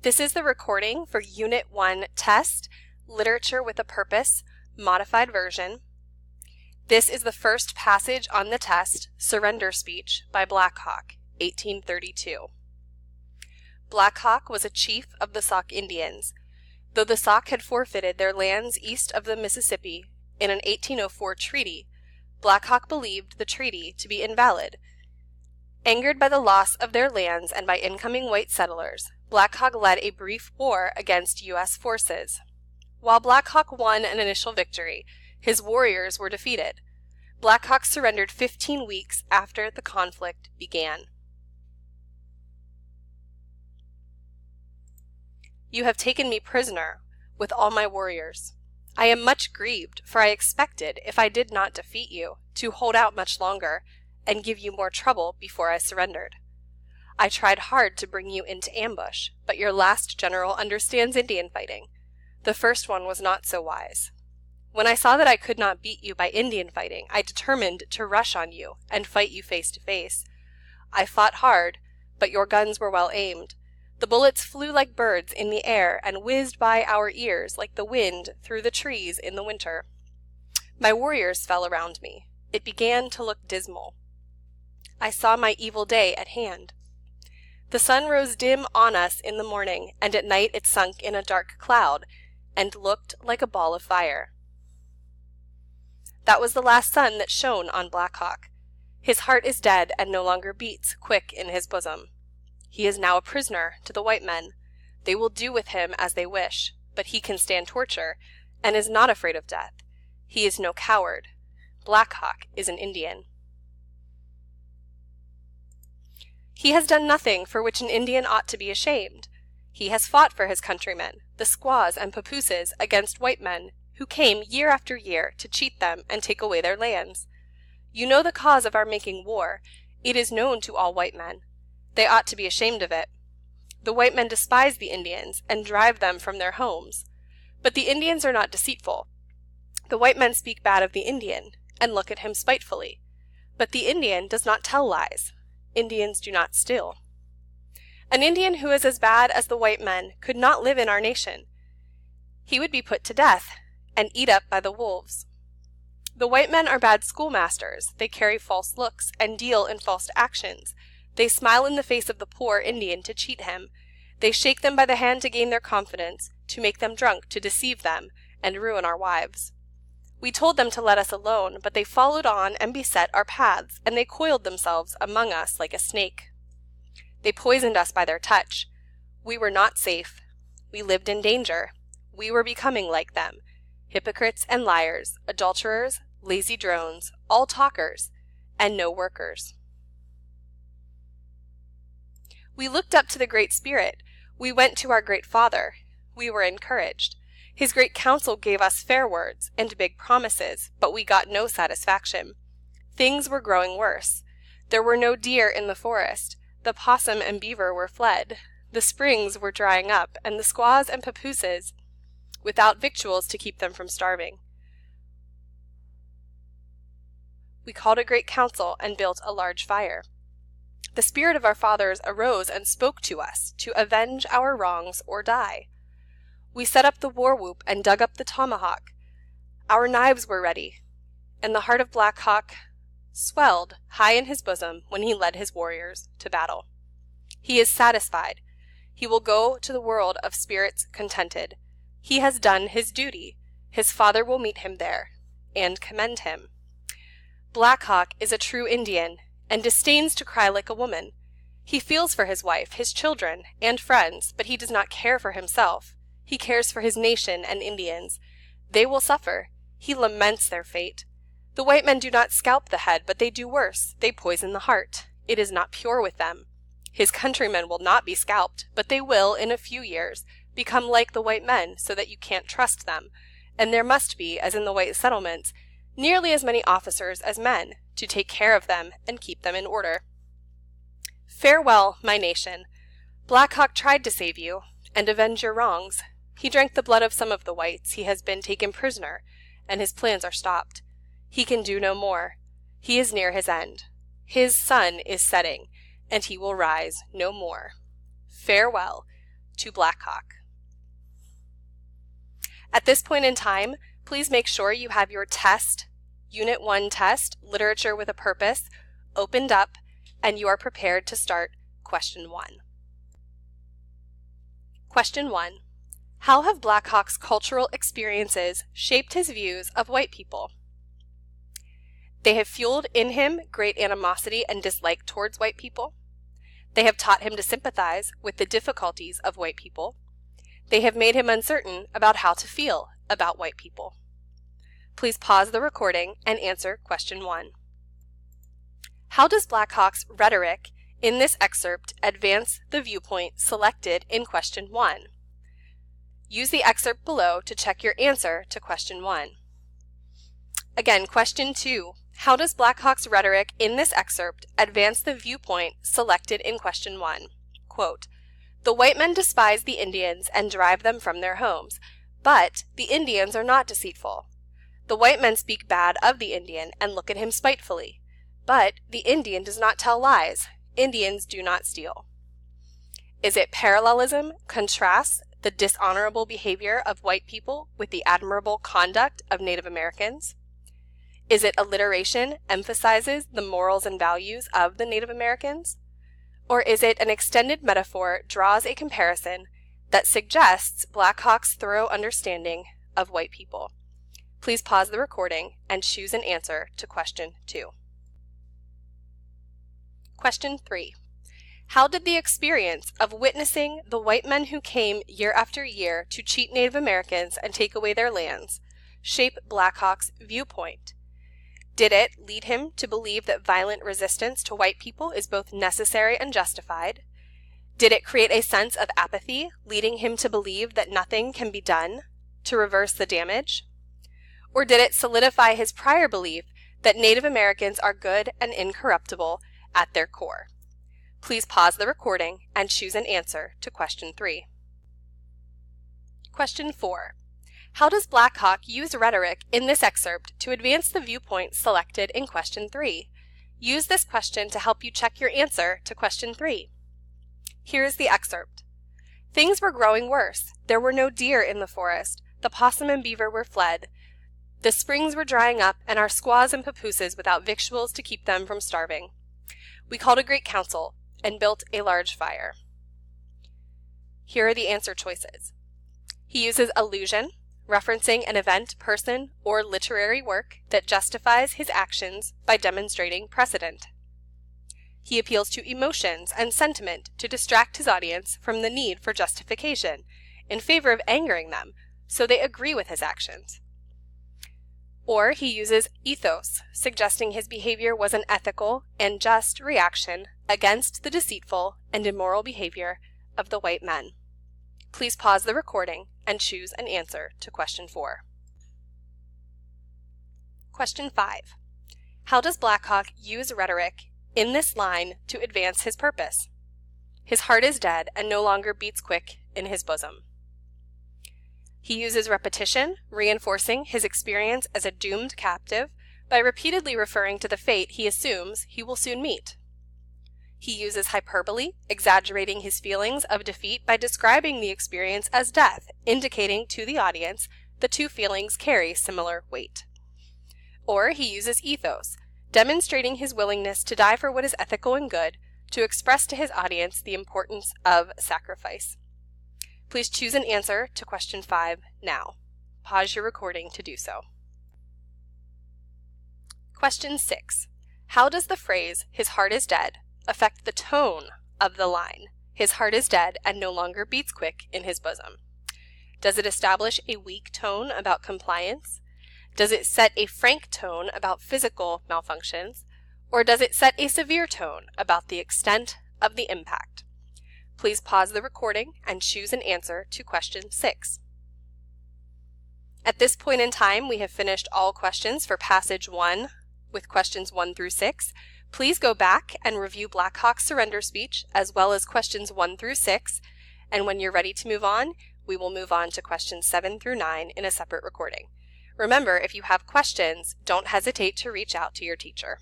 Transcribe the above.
This is the recording for Unit 1 Test, Literature with a Purpose, Modified Version. This is the first passage on the test, Surrender Speech, by Black Hawk, 1832. Black Hawk was a chief of the Sauk Indians. Though the Sauk had forfeited their lands east of the Mississippi in an 1804 treaty, Black Hawk believed the treaty to be invalid. Angered by the loss of their lands and by incoming white settlers, Black Hawk led a brief war against U.S. forces. While Black Hawk won an initial victory, his warriors were defeated. Black Hawk surrendered 15 weeks after the conflict began. You have taken me prisoner with all my warriors. I am much grieved, for I expected, if I did not defeat you, to hold out much longer and give you more trouble before I surrendered. I tried hard to bring you into ambush, but your last general understands Indian fighting. The first one was not so wise. When I saw that I could not beat you by Indian fighting, I determined to rush on you and fight you face to face. I fought hard, but your guns were well aimed. The bullets flew like birds in the air and whizzed by our ears like the wind through the trees in the winter. My warriors fell around me. It began to look dismal. I saw my evil day at hand. The sun rose dim on us in the morning, and at night it sunk in a dark cloud, and looked like a ball of fire. That was the last sun that shone on Black Hawk. His heart is dead and no longer beats quick in his bosom. He is now a prisoner to the white men. They will do with him as they wish, but he can stand torture, and is not afraid of death. He is no coward. Black Hawk is an Indian. He has done nothing for which an Indian ought to be ashamed. He has fought for his countrymen, the squaws and papooses, against white men, who came year after year to cheat them and take away their lands. You know the cause of our making war. It is known to all white men. They ought to be ashamed of it. The white men despise the Indians and drive them from their homes. But the Indians are not deceitful. The white men speak bad of the Indian and look at him spitefully. But the Indian does not tell lies. Indians do not steal. An Indian who is as bad as the white men could not live in our nation. He would be put to death and eat up by the wolves. The white men are bad schoolmasters. They carry false looks and deal in false actions. They smile in the face of the poor Indian to cheat him. They shake them by the hand to gain their confidence, to make them drunk, to deceive them, and ruin our wives. We told them to let us alone, but they followed on and beset our paths, and they coiled themselves among us like a snake. They poisoned us by their touch. We were not safe. We lived in danger. We were becoming like them, hypocrites and liars, adulterers, lazy drones, all talkers, and no workers. We looked up to the Great Spirit. We went to our Great Father. We were encouraged. His great council gave us fair words and big promises, but we got no satisfaction. Things were growing worse. There were no deer in the forest. The possum and beaver were fled. The springs were drying up, and the squaws and papooses without victuals to keep them from starving. We called a great council and built a large fire. The spirit of our fathers arose and spoke to us to avenge our wrongs or die. We set up the war whoop and dug up the tomahawk. Our knives were ready, and the heart of Black Hawk swelled high in his bosom when he led his warriors to battle. He is satisfied. He will go to the world of spirits contented. He has done his duty. His father will meet him there and commend him. Black Hawk is a true Indian and disdains to cry like a woman. He feels for his wife, his children, and friends, but he does not care for himself. He cares for his nation and Indians. They will suffer. He laments their fate. The white men do not scalp the head, but they do worse. They poison the heart. It is not pure with them. His countrymen will not be scalped, but they will, in a few years, become like the white men so that you can't trust them. And there must be, as in the white settlements, nearly as many officers as men to take care of them and keep them in order. Farewell, my nation. Black Hawk tried to save you and avenge your wrongs. He drank the blood of some of the whites. He has been taken prisoner, and his plans are stopped. He can do no more. He is near his end. His sun is setting, and he will rise no more. Farewell. to Black Hawk. At this point in time, please make sure you have your test, Unit 1 test, Literature with a Purpose, opened up, and you are prepared to start question 1. Question 1. How have Black Hawk's cultural experiences shaped his views of white people? They have fueled in him great animosity and dislike towards white people. They have taught him to sympathize with the difficulties of white people. They have made him uncertain about how to feel about white people. Please pause the recording and answer question 1. How does Black Hawk's rhetoric in this excerpt advance the viewpoint selected in question 1? Use the excerpt below to check your answer to question 1. Again, question 2. How does Black Hawk's rhetoric in this excerpt advance the viewpoint selected in question 1? Quote, "The white men despise the Indians and drive them from their homes, but the Indians are not deceitful. The white men speak bad of the Indian and look at him spitefully, but the Indian does not tell lies. Indians do not steal." Is it parallelism contrasts the dishonorable behavior of white people with the admirable conduct of Native Americans? Is it alliteration emphasizes the morals and values of the Native Americans? Or is it an extended metaphor draws a comparison that suggests Black Hawk's thorough understanding of white people? Please pause the recording and choose an answer to question 2. Question 3. How did the experience of witnessing the white men who came year after year to cheat Native Americans and take away their lands shape Black Hawk's viewpoint? Did it lead him to believe that violent resistance to white people is both necessary and justified? Did it create a sense of apathy, leading him to believe that nothing can be done to reverse the damage? Or did it solidify his prior belief that Native Americans are good and incorruptible at their core? Please pause the recording and choose an answer to question 3. Question 4. How does Black Hawk use rhetoric in this excerpt to advance the viewpoint selected in question 3? Use this question to help you check your answer to question 3. Here is the excerpt. Things were growing worse. There were no deer in the forest. The possum and beaver were fled. The springs were drying up, and our squaws and papooses without victuals to keep them from starving. We called a great council and built a large fire. Here are the answer choices. He uses allusion, referencing an event, person, or literary work that justifies his actions by demonstrating precedent. He appeals to emotions and sentiment to distract his audience from the need for justification in favor of angering them so they agree with his actions. Or he uses ethos, suggesting his behavior was an ethical and just reaction against the deceitful and immoral behavior of the white men. Please pause the recording and choose an answer to question 4. Question 5. How does Black Hawk use rhetoric in this line to advance his purpose? His heart is dead and no longer beats quick in his bosom. He uses repetition, reinforcing his experience as a doomed captive by repeatedly referring to the fate he assumes he will soon meet. He uses hyperbole, exaggerating his feelings of defeat by describing the experience as death, indicating to the audience the two feelings carry similar weight. Or he uses ethos, demonstrating his willingness to die for what is ethical and good, to express to his audience the importance of sacrifice. Please choose an answer to question 5 now. Pause your recording to do so. Question 6. How does the phrase, "his heart is dead," affect the tone of the line, "his heart is dead and no longer beats quick in his bosom"? Does it establish a weak tone about compliance? Does it set a frank tone about physical malfunctions? Or does it set a severe tone about the extent of the impact? Please pause the recording and choose an answer to question 6. At this point in time, we have finished all questions for passage 1 with questions 1 through 6. Please go back and review Black Hawk's surrender speech as well as questions 1 through 6. And when you're ready to move on, we will move on to questions 7 through 9 in a separate recording. Remember, if you have questions, don't hesitate to reach out to your teacher.